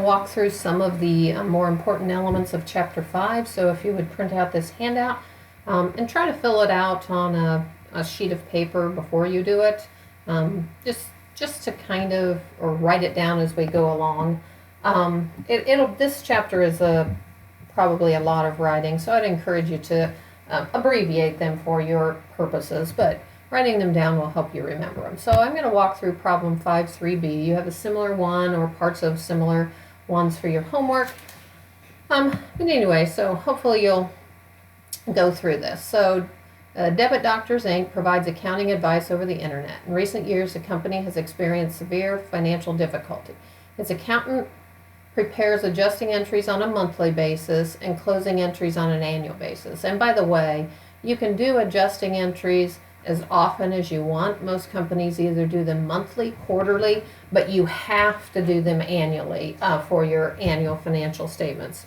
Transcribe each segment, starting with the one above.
walk through some of the more important elements of Chapter 5. So if you would print out this handout and try to fill it out on a sheet of paper before you do it, just to kind of, or write it down as we go along. This chapter is probably a lot of writing, so I'd encourage you to abbreviate them for your purposes, but writing them down will help you remember them. So I'm going to walk through problem 5.3b. You have a similar one or parts of similar ones for your homework. But anyway, so hopefully you'll go through this. So Debit Doctors Inc. provides accounting advice over the internet. In recent years, the company has experienced severe financial difficulty. Its accountant prepares adjusting entries on a monthly basis and closing entries on an annual basis. And by the way, you can do adjusting entries as often as you want. Most companies either do them monthly, quarterly, but you have to do them annually for your annual financial statements.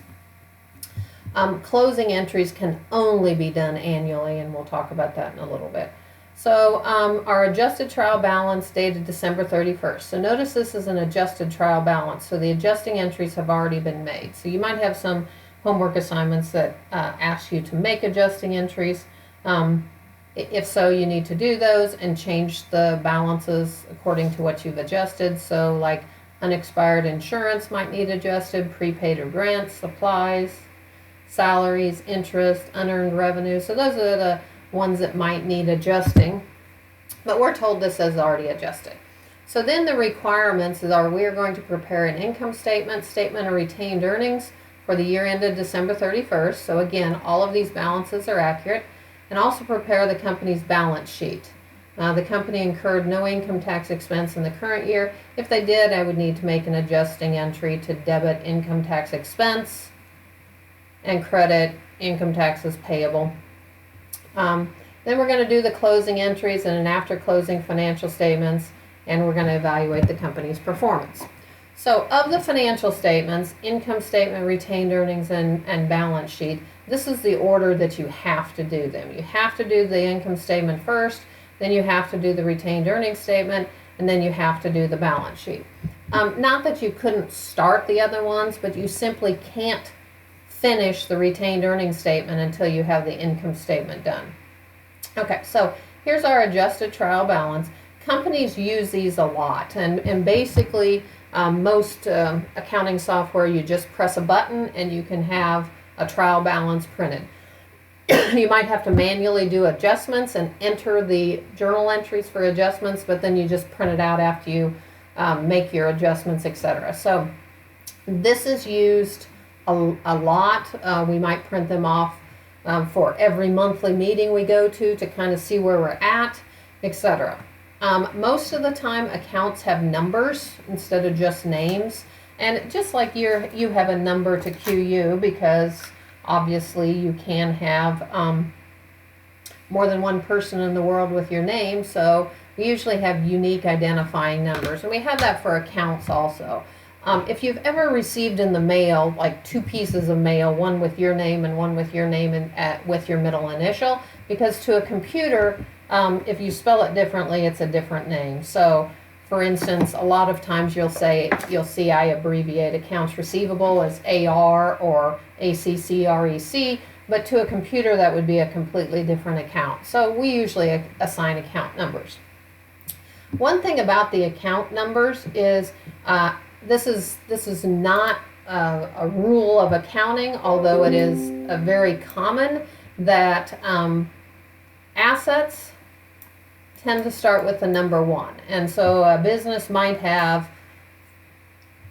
Closing entries can only be done annually, and we'll talk about that in a little bit. So our adjusted trial balance dated December 31st. So notice this is an adjusted trial balance. So the adjusting entries have already been made. So you might have some homework assignments that ask you to make adjusting entries. If so, you need to do those and change the balances according to what you've adjusted. So like unexpired insurance might need adjusted, prepaid or grants, supplies, salaries, interest, unearned revenue. So those are the ones that might need adjusting, but we're told this is already adjusted. So then the requirements are we are going to prepare an income statement, statement of retained earnings for the year ended December 31st. So again, all of these balances are accurate, and also prepare the company's balance sheet. The company incurred no income tax expense in the current year. If they did, I would need to make an adjusting entry to debit income tax expense and credit income taxes payable. Then we're going to do the closing entries and an after closing financial statements, and we're going to evaluate the company's performance. So of the financial statements, income statement, retained earnings, and balance sheet, this is the order that you have to do them. You have to do the income statement first, then you have to do the retained earnings statement, and then you have to do the balance sheet. Not that you couldn't start the other ones, but you simply can't finish the retained earnings statement until you have the income statement done. Okay, so here's our adjusted trial balance. Companies use these a lot, and basically most accounting software, you just press a button and you can have a trial balance printed. You might have to manually do adjustments and enter the journal entries for adjustments, but then you just print it out after you make your adjustments, etc. So this is used a lot. We might print them off for every monthly meeting we go to kind of see where we're at, etc. Most of the time accounts have numbers instead of just names, and just like you have a number to QU, because obviously you can have more than one person in the world with your name, so we usually have unique identifying numbers, and we have that for accounts also. If you've ever received in the mail like two pieces of mail, one with your name and one with your name and with your middle initial, because to a computer, if you spell it differently, it's a different name. So for instance, a lot of times you'll see I abbreviate accounts receivable as AR or ACCREC, but to a computer that would be a completely different account. So we usually assign account numbers. One thing about the account numbers is this is not a rule of accounting, although it is very common that assets tend to start with the number 1. And so a business might have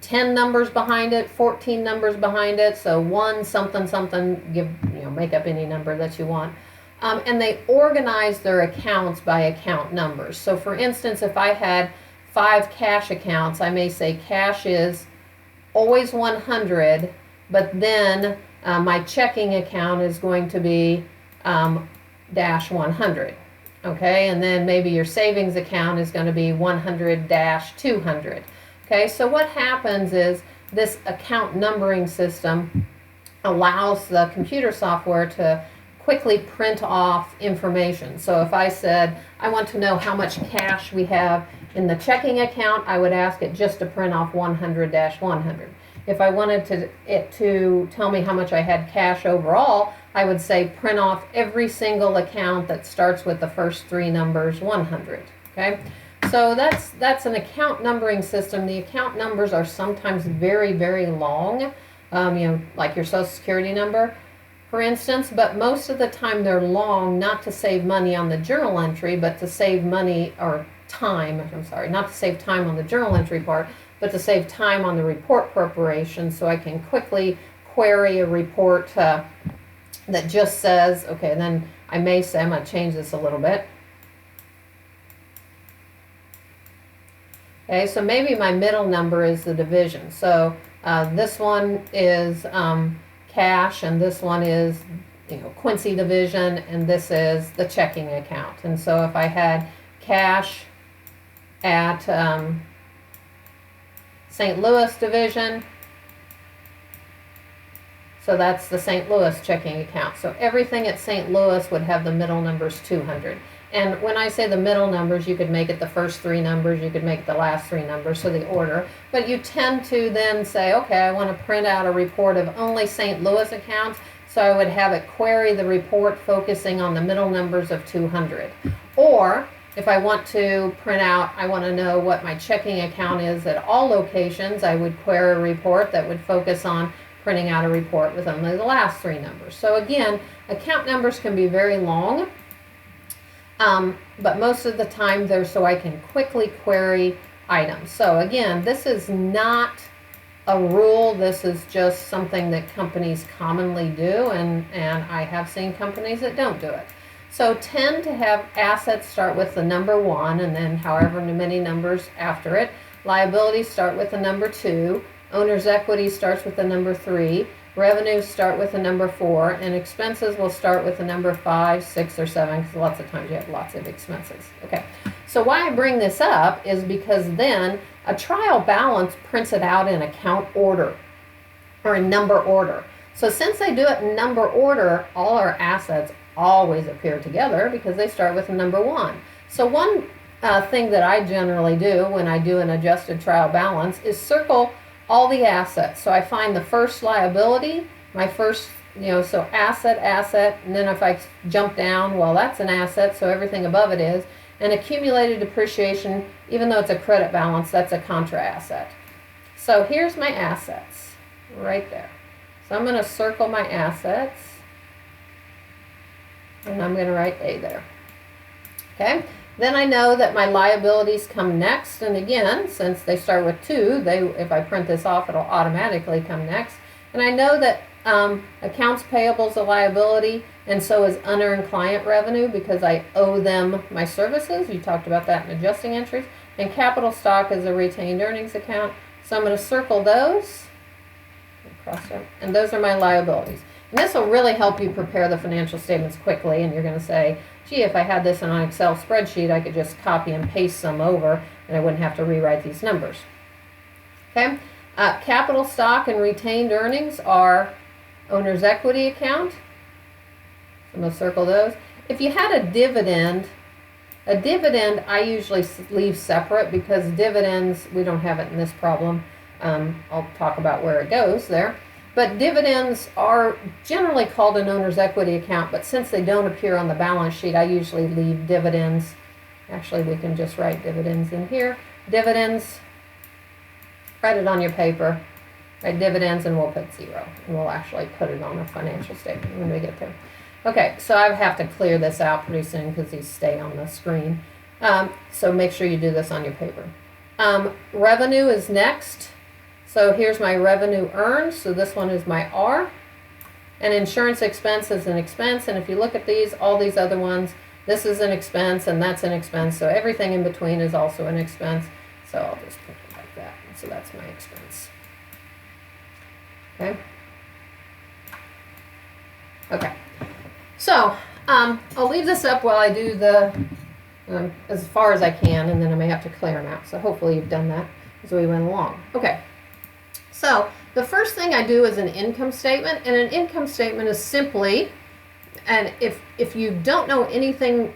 10 numbers behind it, 14 numbers behind it, so 1 something something, make up any number that you want. And they organize their accounts by account numbers. So for instance, if I had 5 cash accounts, I may say cash is always 100, but then my checking account is going to be dash 100. Okay, and then maybe your savings account is going to be 100-200. Okay, so what happens is this account numbering system allows the computer software to quickly print off information. So if I said, I want to know how much cash we have in the checking account, I would ask it just to print off 100-100. If I wanted it to tell me how much I had cash overall, I would say print off every single account that starts with the first three numbers 100. Okay, so that's an account numbering system. The account numbers are sometimes very, very long, like your Social Security number, for instance, but most of the time they're long, not to save money on the journal entry, but to save money or time, I'm sorry, not to save time on the journal entry part, but to save time on the report preparation, so I can quickly query a report that just says, okay, then I may say, I'm going to change this a little bit. Okay, so maybe my middle number is the division. So this one is cash, and this one is Quincy division, and this is the checking account. And so if I had cash at St. Louis division, so that's the St. Louis checking account. So everything at St. Louis would have the middle numbers 200. And when I say the middle numbers, you could make it the first three numbers, you could make it the last three numbers, so the order. But you tend to then say, okay, I want to print out a report of only St. Louis accounts, so I would have it query the report focusing on the middle numbers of 200. Or if I want to print out, I want to know what my checking account is at all locations, I would query a report that would focus on printing out a report with only the last three numbers. So again, account numbers can be very long. But most of the time they're so I can quickly query items. So again, this is not a rule. This is just something that companies commonly do, and I have seen companies that don't do it. So tend to have assets start with the number 1 and then however many numbers after it. Liabilities start with the number 2. Owner's equity starts with the number 3. Revenues start with the number 4, and expenses will start with the number 5, 6, or 7, because lots of times you have lots of expenses. Okay, so why I bring this up is because then a trial balance prints it out in account order, or in number order. So since they do it in number order, all our assets always appear together because they start with the number 1. So one thing that I generally do when I do an adjusted trial balance is circle all the assets. So I find the first liability, my first, so asset, and then if I jump down, well, that's an asset, so everything above it is. And accumulated depreciation, even though it's a credit balance, that's a contra asset. So here's my assets, right there. So I'm going to circle my assets, and I'm going to write A there. Okay? Then I know that my liabilities come next, and again, since they start with 2, if I print this off, it'll automatically come next. And I know that accounts payable is a liability, and so is unearned client revenue because I owe them my services. You talked about that in adjusting entries. And capital stock is a retained earnings account. So I'm going to circle those, and those are my liabilities. And this will really help you prepare the financial statements quickly, and you're going to say, gee, if I had this in an Excel spreadsheet, I could just copy and paste some over, and I wouldn't have to rewrite these numbers. Okay, capital stock and retained earnings are owner's equity account. I'm going to circle those. If you had a dividend I usually leave separate because dividends, we don't have it in this problem. I'll talk about where it goes there. But dividends are generally called an owner's equity account, but since they don't appear on the balance sheet, I usually leave dividends. Actually, we can just write dividends in here. Dividends, write it on your paper, write dividends, and we'll put 0. And we'll actually put it on a financial statement when we get there. Okay, so I have to clear this out pretty soon because these stay on the screen. So make sure you do this on your paper. Revenue is next. So here's my revenue earned, so this one is my R. And insurance expense is an expense, and if you look at these, all these other ones, this is an expense and that's an expense, so everything in between is also an expense. So I'll just put it like that, so that's my expense. Okay. Okay. So I'll leave this up while I do the, as far as I can, and then I may have to clear them out. So hopefully you've done that as we went along. Okay. So the first thing I do is an income statement, and an income statement is simply, and if you don't know anything,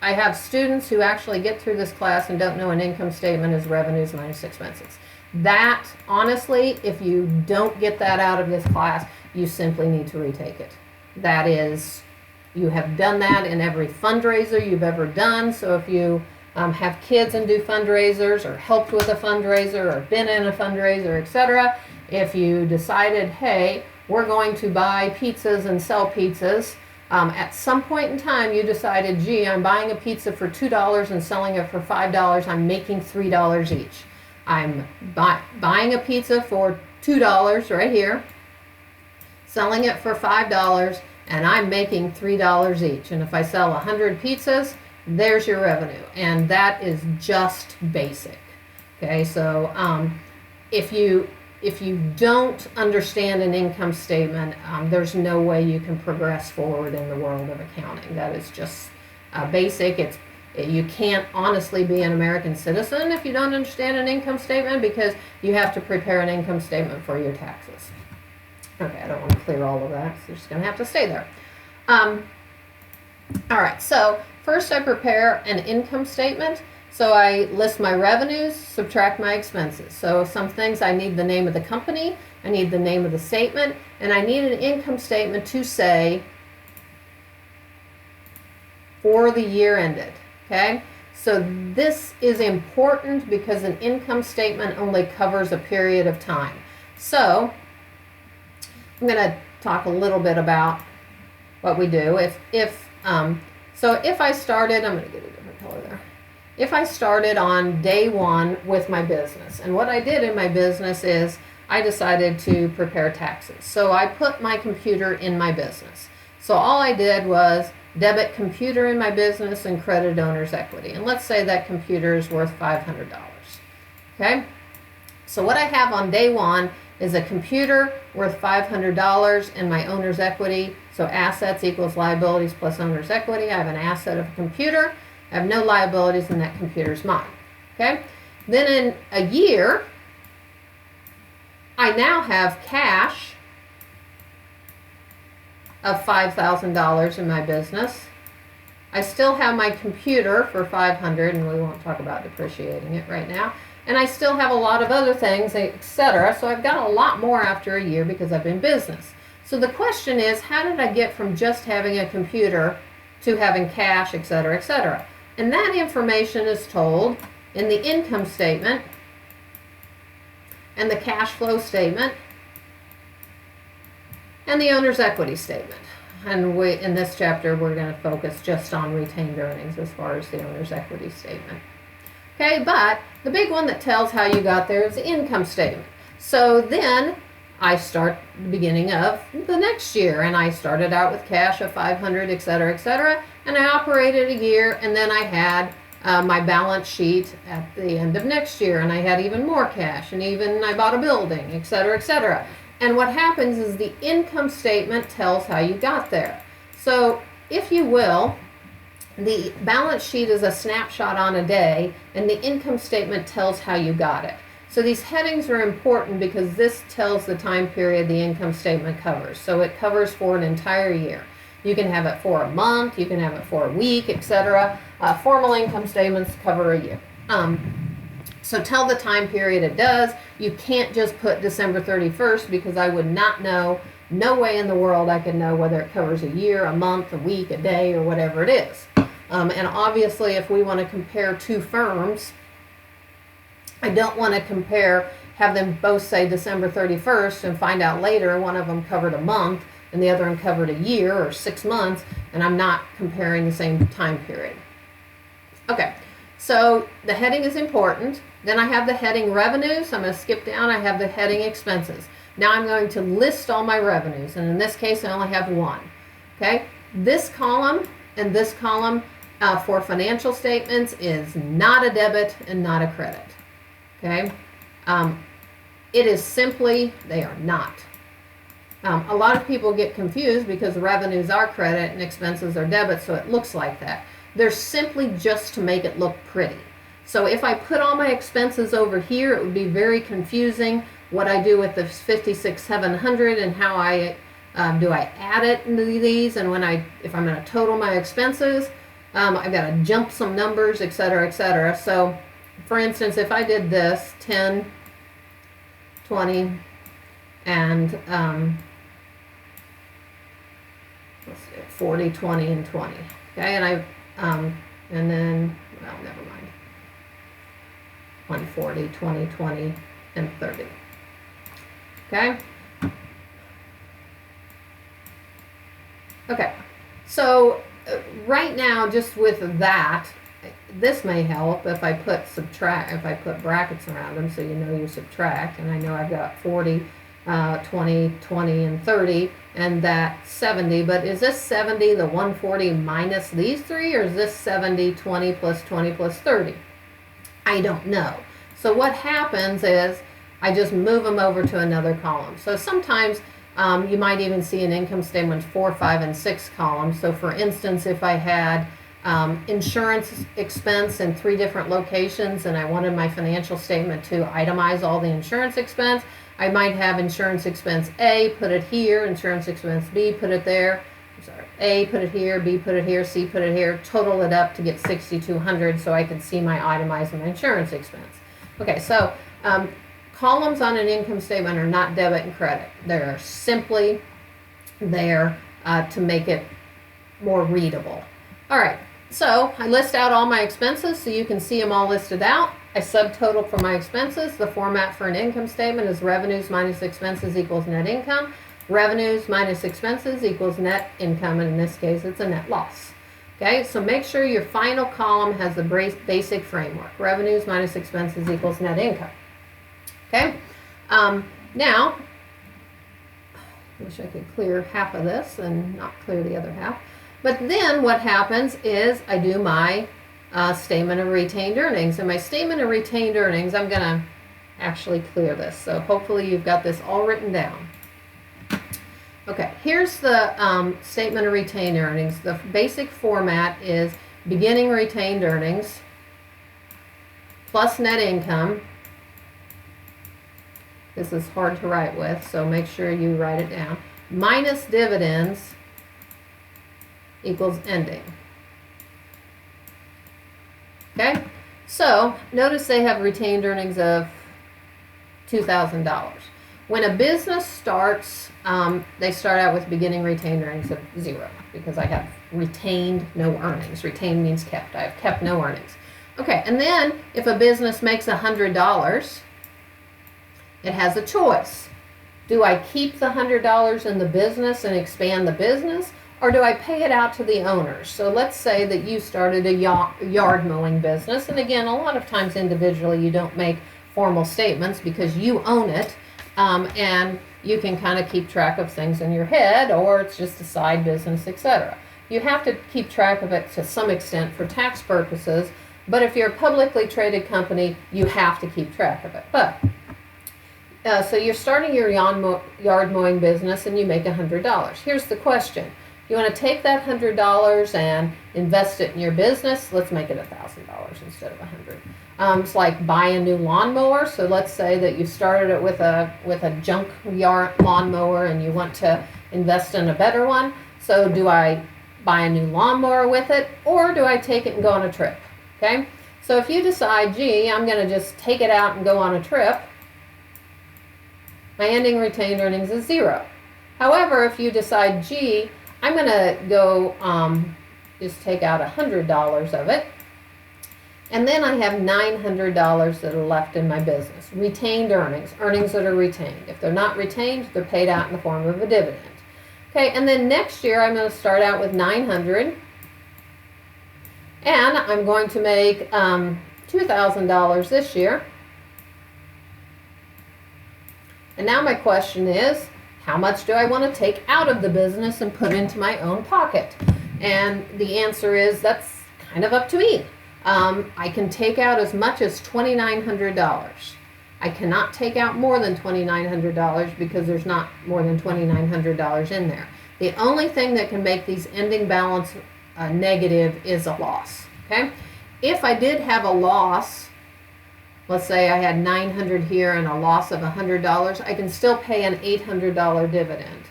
I have students who actually get through this class and don't know an income statement is revenues minus expenses. That, honestly, if you don't get that out of this class, you simply need to retake it. That is, you have done that in every fundraiser you've ever done. So if you have kids and do fundraisers, or helped with a fundraiser, or been in a fundraiser, etc., if you decided, hey, we're going to buy pizzas and sell pizzas, at some point in time you decided, gee, I'm buying a pizza for $2 and selling it for $5, I'm making $3 each. I'm buying a pizza for $2 right here, selling it for $5, and I'm making $3 each. And if I sell 100 pizzas, there's your revenue. And that is just basic. Okay, so if you don't understand an income statement, there's no way you can progress forward in the world of accounting. That is just basic. You can't honestly be an American citizen if you don't understand an income statement, because you have to prepare an income statement for your taxes. Okay, I don't want to clear all of that, so you're just going to have to stay there. All right, so first I prepare an income statement. So I list my revenues, subtract my expenses. So some things, I need the name of the company, I need the name of the statement, and I need an income statement to say for the year ended. Okay, so this is important because an income statement only covers a period of time. So I'm going to talk a little bit about what we do. If I started, I'm going to get a different color there. If I started on day one with my business, and what I did in my business is I decided to prepare taxes. So I put my computer in my business. So all I did was debit computer in my business and credit owner's equity. And let's say that computer is worth $500. Okay? So what I have on day one is a computer worth $500 and my owner's equity. So assets equals liabilities plus owner's equity. I have an asset of a computer. I have no liabilities, and that computer's mine. Okay? Then in a year, I now have cash of $5,000 in my business. I still have my computer for $500, and we won't talk about depreciating it right now. And I still have a lot of other things, etc. So I've got a lot more after a year because I've been business. So the question is, how did I get from just having a computer to having cash, etc., etc.? And that information is told in the income statement and the cash flow statement and the owner's equity statement. And in this chapter, we're going to focus just on retained earnings as far as the owner's equity statement. Okay, but the big one that tells how you got there is the income statement. So then I start the beginning of the next year, and I started out with cash of $500, etc., etc., and I operated a year, and then I had my balance sheet at the end of next year, and I had even more cash, and even I bought a building, etc., etc. And what happens is the income statement tells how you got there. So if you will, the balance sheet is a snapshot on a day, and the income statement tells how you got it. So these headings are important because this tells the time period the income statement covers. So it covers for an entire year. You can have it for a month, you can have it for a week, etc. Formal income statements cover a year. So tell the time period it does. You can't just put December 31st because I would not know, no way in the world I could know whether it covers a year, a month, a week, a day, or whatever it is. And obviously if we want to compare two firms, I don't want to have them both say December 31st and find out later one of them covered a month and the other one covered a year or 6 months, and I'm not comparing the same time period. Okay, so the heading is important. Then I have the heading revenues. I'm going to skip down. I have the heading expenses. Now I'm going to list all my revenues, and in this case I only have one. Okay, this column and this column for financial statements is not a debit and not a credit. Okay, it is simply, they are not. A lot of people get confused because revenues are credit and expenses are debit, so it looks like that. They're simply just to make it look pretty. So if I put all my expenses over here, it would be very confusing what I do with the 56,700 and how do I add it into these, and if I'm going to total my expenses, I've got to jump some numbers, etc., etc. So for instance, if I did this 10 20, and let's see, 40, 20, and 20. Okay, and then, well, never mind. 140, 20, 20, and 30. Okay. Okay. So right now, just with that, this may help if I put brackets around them so you know you subtract. And I know I've got 40, 20, 20, and 30, and that 70. But is this 70 the 140 minus these three, or is this 70, 20 plus 20 plus 30? I don't know. So what happens is I just move them over to another column. So sometimes you might even see an income statement 4, 5, and 6 columns. So for instance, if I had insurance expense in 3 different locations and I wanted my financial statement to itemize all the insurance expense, I might have insurance expense A, put it here, insurance expense B, put it there. A, put it here, B, put it here, C, put it here, total it up to get 6,200 so I can see my itemized my insurance expense. Okay, so columns on an income statement are not debit and credit. They're simply there to make it more readable. All right, so I list out all my expenses so you can see them all listed out. I subtotal for my expenses. The format for an income statement is revenues minus expenses equals net income. Revenues minus expenses equals net income, and in this case it's a net loss. Okay, so make sure your final column has the basic framework. Revenues minus expenses equals net income. Okay, now, I wish I could clear half of this and not clear the other half. But then what happens is I do my statement of retained earnings. And my statement of retained earnings, I'm going to actually clear this. So hopefully you've got this all written down. Okay, here's the statement of retained earnings. The basic format is beginning retained earnings plus net income. This is hard to write with, so make sure you write it down. Minus dividends equals ending. Okay, so notice they have retained earnings of $2,000. When a business starts, they start out with beginning retained earnings of 0 because I have retained no earnings. Retained means kept. I have kept no earnings. Okay, and then if a business makes $100, it has a choice. Do I keep the $100 in the business and expand the business, or do I pay it out to the owners? So let's say that you started a yard mowing business, and again, a lot of times individually you don't make formal statements because you own it, and you can kind of keep track of things in your head, or it's just a side business, etc. You have to keep track of it to some extent for tax purposes, but if you're a publicly traded company, you have to keep track of it. But so you're starting your yard mowing business and you make $100. Here's the question. You want to take that $100 and invest it in your business? Let's make it $1,000 instead of $100. It's like buy a new lawnmower. So let's say that you started it with a junk yard lawnmower and you want to invest in a better one. So do I buy a new lawnmower with it, or do I take it and go on a trip? Okay. So if you decide, gee, I'm going to just take it out and go on a trip, my ending retained earnings is 0. However, if you decide, gee, I'm going to go just take out $100 of it, and then I have $900 that are left in my business. Retained earnings, earnings that are retained. If they're not retained, they're paid out in the form of a dividend. Okay, and then next year I'm going to start out with $900, and I'm going to make $2,000 this year. And now my question is, how much do I want to take out of the business and put into my own pocket? And the answer is, that's kind of up to me. I can take out as much as $2,900. I cannot take out more than $2,900 because there's not more than $2,900 in there. The only thing that can make these ending balance negative is a loss. Okay? If I did have a loss, let's say I had $900 here and a loss of $100, I can still pay an $800 dividend.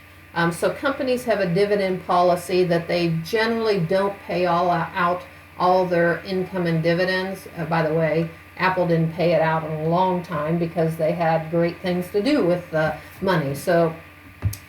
So companies have a dividend policy that they generally don't pay out all their income and dividends. By the way, Apple didn't pay it out in a long time because they had great things to do with the money. So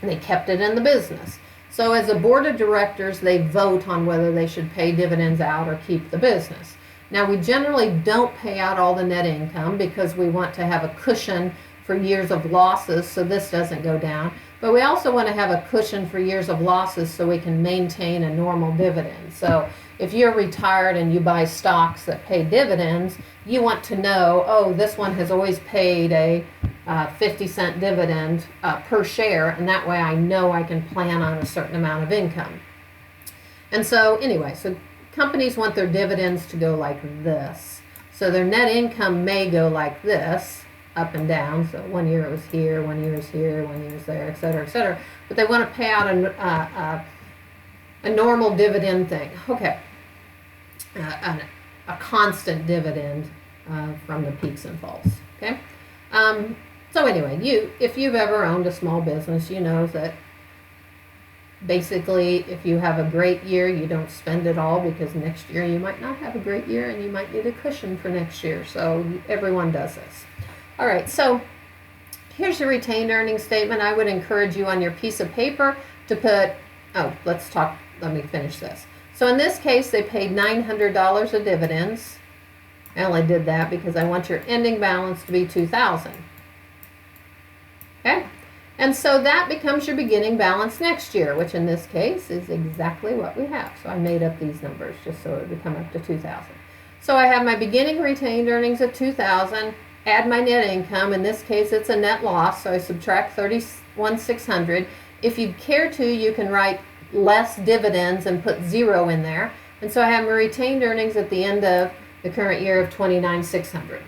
they kept it in the business. So as a board of directors, they vote on whether they should pay dividends out or keep the business. Now, we generally don't pay out all the net income because we want to have a cushion for years of losses so this doesn't go down. But we also want to have a cushion for years of losses so we can maintain a normal dividend. So if you're retired and you buy stocks that pay dividends, you want to know, oh, this one has always paid a 50-cent dividend per share, and that way I know I can plan on a certain amount of income. And so anyway, so companies want their dividends to go like this. So their net income may go like this, up and down. So 1 year it was here, 1 year is here, 1 year is there, et cetera, et cetera. But they want to pay out a normal dividend thing. Okay. A constant dividend from the peaks and falls. Okay. So anyway, if you've ever owned a small business, you know that basically if you have a great year, you don't spend it all because next year you might not have a great year and you might need a cushion for next year. So everyone does this. All right, so here's your retained earnings statement. I would encourage you on your piece of paper to put, let me finish this. So in this case, they paid $900 of dividends. I only did that because I want your ending balance to be $2,000. Okay? And so that becomes your beginning balance next year, which in this case is exactly what we have. So I made up these numbers just so it would come up to $2,000. So I have my beginning retained earnings at $2,000, add my net income. In this case, it's a net loss, so I subtract $31,600. If you care to, you can write less dividends and put 0 in there. And so I have my retained earnings at the end of the current year of $29,600.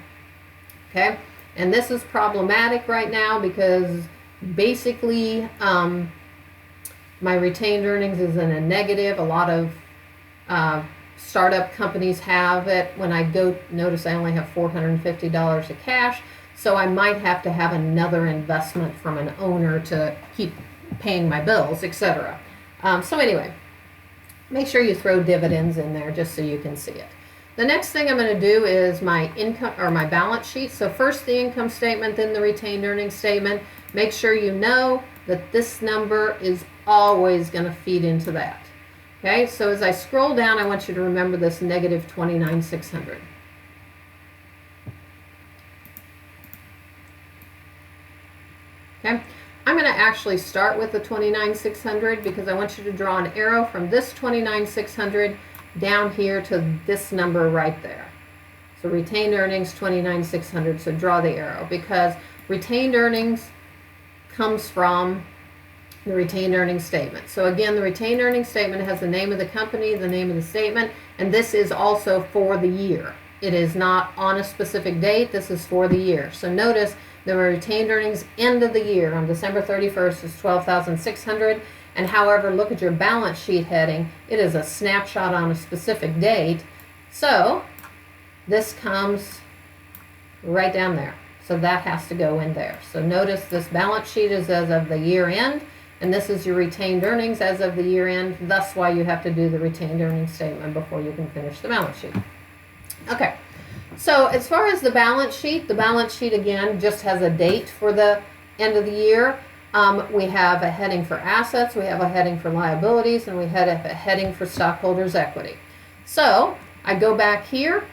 Okay? And this is problematic right now because basically my retained earnings is in a negative. A lot of startup companies have it. When I go, notice I only have $450 of cash, so I might have to have another investment from an owner to keep paying my bills, etc. So anyway, make sure you throw dividends in there just so you can see it. The next thing I'm going to do is my income or my balance sheet. So first the income statement, then the retained earnings statement. Make sure you know that this number is always going to feed into that. Okay, so as I scroll down, I want you to remember this negative $29,600. Okay, I'm going to actually start with the $29,600 because I want you to draw an arrow from this $29,600 down here to this number right there. So retained earnings $29,600. So draw the arrow because retained earnings comes from the retained earnings statement. So again, the retained earnings statement has the name of the company, the name of the statement, and this is also for the year. It is not on a specific date. This is for the year. So notice the retained earnings end of the year on December 31st is $12,600. And however, look at your balance sheet heading. It is a snapshot on a specific date. So this comes right down there. So that has to go in there. So notice this balance sheet is as of the year end, and this is your retained earnings as of the year end. That's why you have to do the retained earnings statement before you can finish the balance sheet. Okay, so as far as the balance sheet again just has a date for the end of the year. We have a heading for assets, we have a heading for liabilities, and we have a heading for stockholders' equity. So I go back here,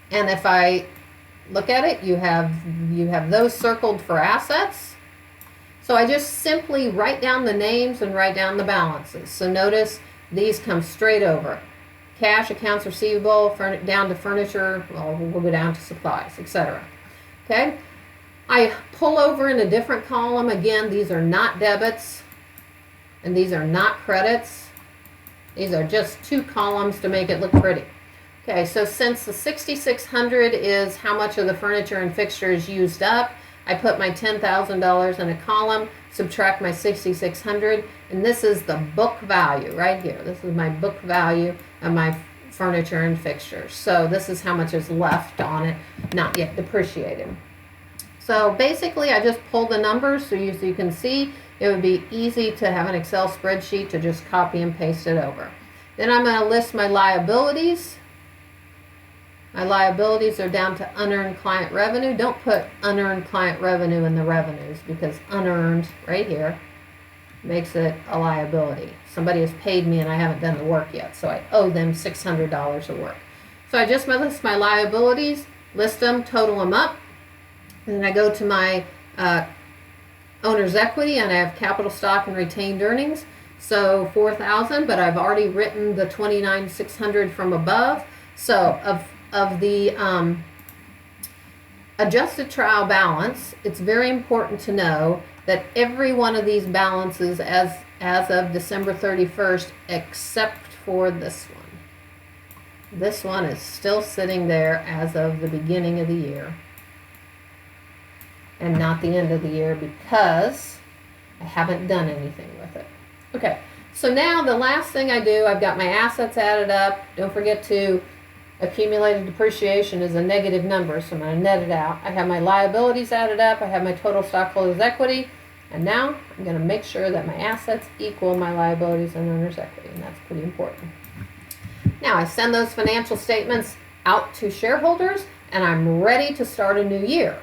and if I look at it, you have those circled for assets. So I just simply write down the names and write down the balances. So notice these come straight over. Cash, accounts receivable, down to furniture, well, we'll go down to supplies, etc. Okay? I pull over in a different column. Again, these are not debits and these are not credits. These are just two columns to make it look pretty. Okay, so since the $6,600 is how much of the furniture and fixtures used up, I put my $10,000 in a column, subtract my $6,600, and this is the book value right here. This is my book value of my furniture and fixtures. So this is how much is left on it, not yet depreciated. So basically, I just pull the numbers so you can see. It would be easy to have an Excel spreadsheet to just copy and paste it over. Then I'm going to list my liabilities. My liabilities are down to unearned client revenue. Don't put unearned client revenue in the revenues, because unearned, right here, makes it a liability. Somebody has paid me and I haven't done the work yet, so I owe them $600 of work. So I just list my liabilities, list them, total them up, and then I go to my owner's equity, and I have capital stock and retained earnings. So 4,000, but I've already written the 29,600 from above. So of the adjusted trial balance, it's very important to know that every one of these balances as of December 31st, except for this one. This one is still sitting there as of the beginning of the year and not the end of the year, because I haven't done anything with it. Okay, so now the last thing I do, I've got my assets added up. Don't forget to accumulated depreciation is a negative number, so I'm going to net it out. I have my liabilities added up. I have my total stockholders' equity. And now I'm going to make sure that my assets equal my liabilities and owner's equity, and that's pretty important. Now I send those financial statements out to shareholders, and I'm ready to start a new year.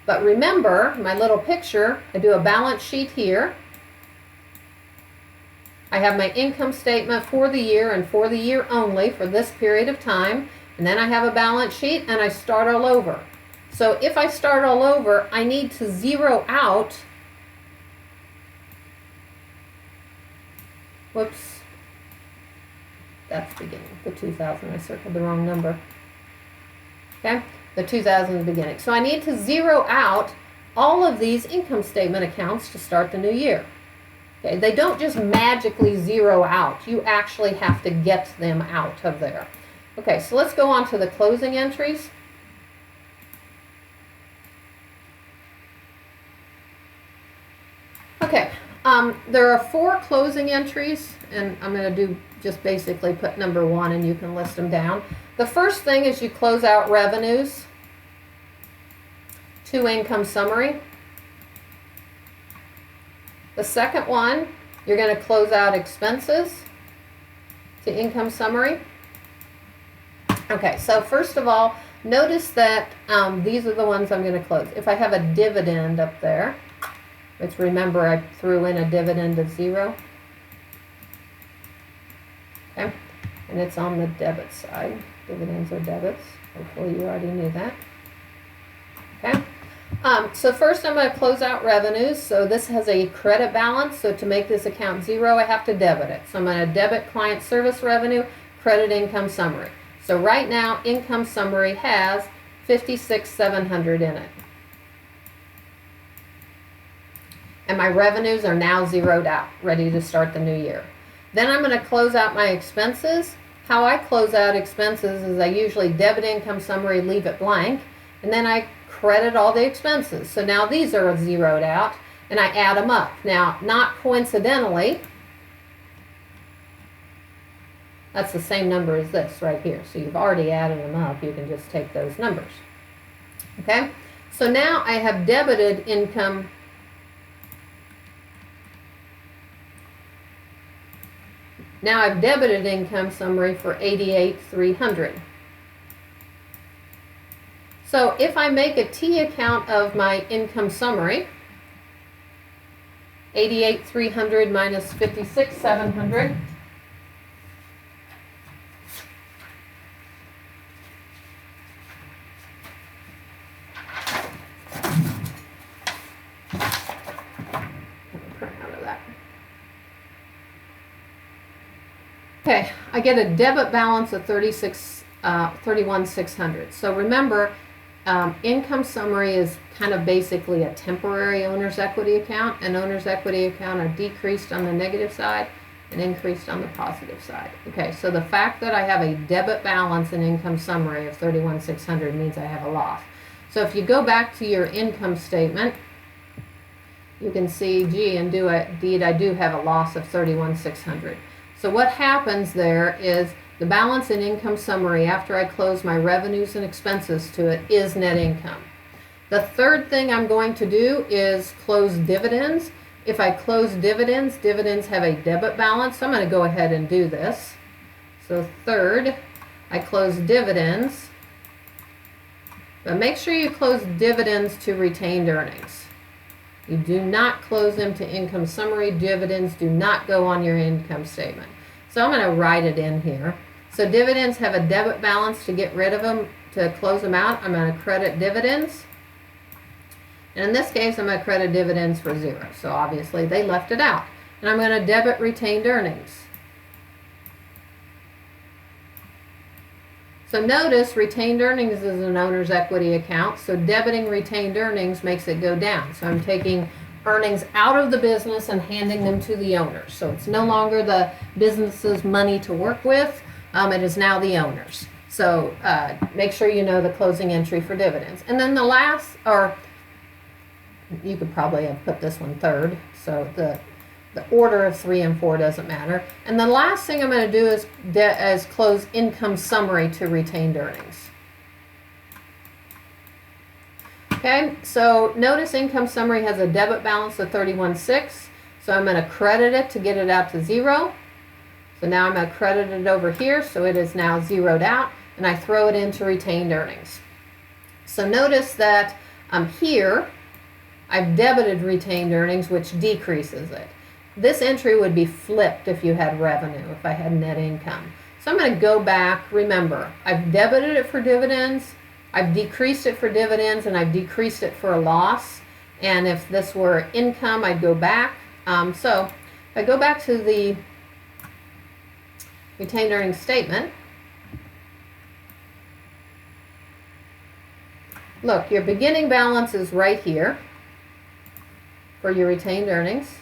But remember, my little picture, I do a balance sheet here. I have my income statement for the year and for the year only for this period of time. And then I have a balance sheet, and I start all over. So if I start all over, I need to zero out, whoops, that's beginning, the 2,000, I circled the wrong number. Okay, the 2,000 is the beginning. So I need to zero out all of these income statement accounts to start the new year. Okay, they don't just magically zero out. You actually have to get them out of there. Okay, so let's go on to the closing entries. Okay, there are 4 closing entries, and I'm going to do just basically put number 1, and you can list them down. The first thing is you close out revenues to income summary. The second one, you're going to close out expenses to income summary. Okay, so first of all, notice that these are the ones I'm going to close. If I have a dividend up there, which remember I threw in a dividend of 0. Okay, and it's on the debit side. Dividends are debits. Hopefully you already knew that. Okay. So first I'm going to close out revenues. So this has a credit balance. So to make this account 0, I have to debit it. So I'm going to debit client service revenue, credit income summary. So right now, income summary has $56,700 in it. And my revenues are now zeroed out, ready to start the new year. Then I'm going to close out my expenses. How I close out expenses is I usually debit income summary, leave it blank, and then I credit all the expenses. So now these are zeroed out, and I add them up. Now, not coincidentally, that's the same number as this right here. So you've already added them up. You can just take those numbers. Okay? So now I have debited income. Now I've debited income summary for $88,300. So if I make a T account of my income summary, $88,300 minus $56,700, okay, I get a debit balance of $31,600. So remember, income summary is kind of basically a temporary owner's equity account. An owner's equity account are decreased on the negative side and increased on the positive side. Okay, so the fact that I have a debit balance in income summary of $31,600 means I have a loss. So if you go back to your income statement, you can see, gee, indeed I do have a loss of $31,600. So what happens there is the balance in income summary after I close my revenues and expenses to it is net income. The third thing I'm going to do is close dividends. If I close dividends, dividends have a debit balance. So I'm going to go ahead and do this. So third, I close dividends. But make sure you close dividends to retained earnings. You do not close them to income summary. Dividends do not go on your income statement. So I'm going to write it in here. So dividends have a debit balance. To get rid of them, to close them out, I'm going to credit dividends. And in this case, I'm going to credit dividends for 0. So obviously they left it out. And I'm going to debit retained earnings. So notice retained earnings is an owner's equity account. So debiting retained earnings makes it go down. So I'm taking earnings out of the business and handing them to the owners. So it's no longer the business's money to work with. It is now the owners. So make sure you know the closing entry for dividends. And then the last, or you could probably have put this one third. So the order of 3 and 4 doesn't matter. And the last thing I'm going to do is close income summary to retained earnings. Okay, so notice income summary has a debit balance of 31.6. So I'm going to credit it to get it out to 0. So now I'm going to credit it over here. So it is now zeroed out. And I throw it into retained earnings. So notice that here I've debited retained earnings, which decreases it. This entry would be flipped if you had revenue, if I had net income. So I'm going to go back. Remember, I've debited it for dividends, I've decreased it for dividends, and I've decreased it for a loss. And if this were income, I'd go back. So if I go back to the retained earnings statement, look, your beginning balance is right here for your retained earnings.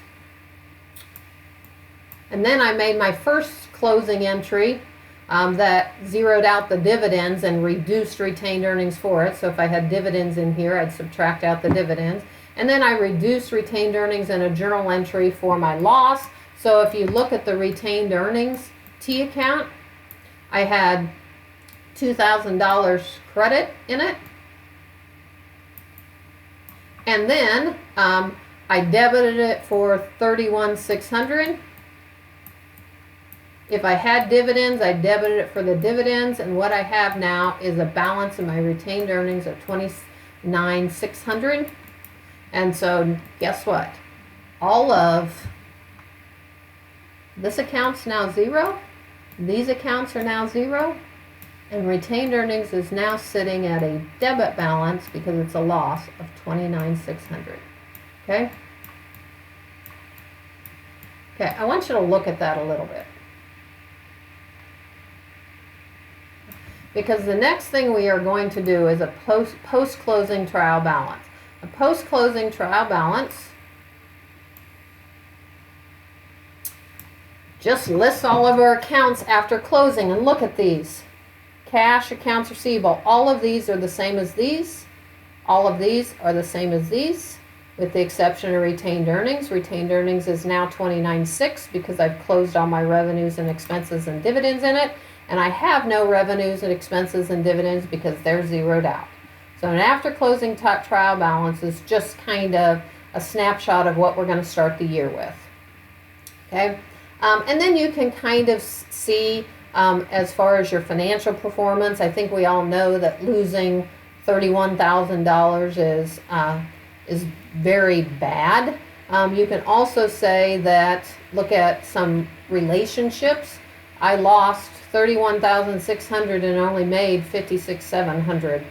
And then I made my first closing entry that zeroed out the dividends and reduced retained earnings for it. So if I had dividends in here, I'd subtract out the dividends. And then I reduced retained earnings in a journal entry for my loss. So if you look at the retained earnings T account, I had $2,000 credit in it. And then I debited it for $31,600. If I had dividends, I debited it for the dividends, and what I have now is a balance in my retained earnings of $29,600. And so guess what? All of this account's now 0. These accounts are now 0. And retained earnings is now sitting at a debit balance, because it's a loss, of $29,600. Okay? Okay, I want you to look at that a little bit. Because the next thing we are going to do is a post-closing trial balance. A post-closing trial balance just lists all of our accounts after closing. And look at these. Cash, accounts receivable. All of these are the same as these. All of these are the same as these, with the exception of retained earnings. Retained earnings is now $29,600 because I've closed all my revenues and expenses and dividends in it. And I have no revenues and expenses and dividends because they're zeroed out. So an after closing trial balance is just kind of a snapshot of what we're going to start the year with. Okay, and then you can kind of see as far as your financial performance. I think we all know that losing $31,000 is very bad. You can also say that, look at some relationships. I lost $31,600 and only made $56,700.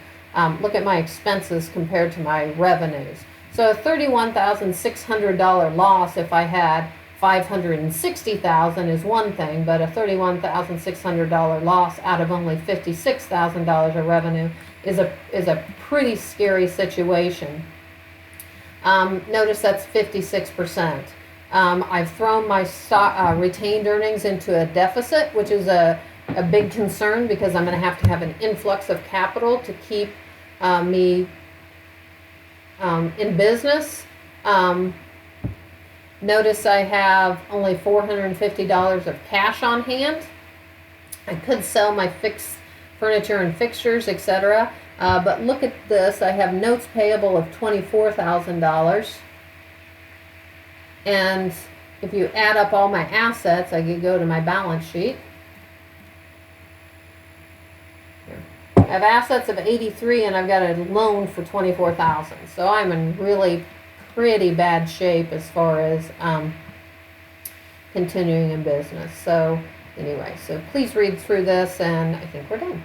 Look at my expenses compared to my revenues. So a $31,600 loss if I had $560,000 is one thing, but a $31,600 loss out of only $56,000 of revenue is a pretty scary situation. Notice that's 56%. I've thrown my retained earnings into a deficit, which is a big concern because I'm going to have an influx of capital to keep me in business. Notice I have only $450 of cash on hand. I could sell my fixed furniture and fixtures, etc. But look at this. I have notes payable of $24,000. And if you add up all my assets, I could go to my balance sheet. Here. I have assets of 83 and I've got a loan for 24,000. So I'm in really pretty bad shape as far as continuing in business. So anyway, so please read through this, and I think we're done.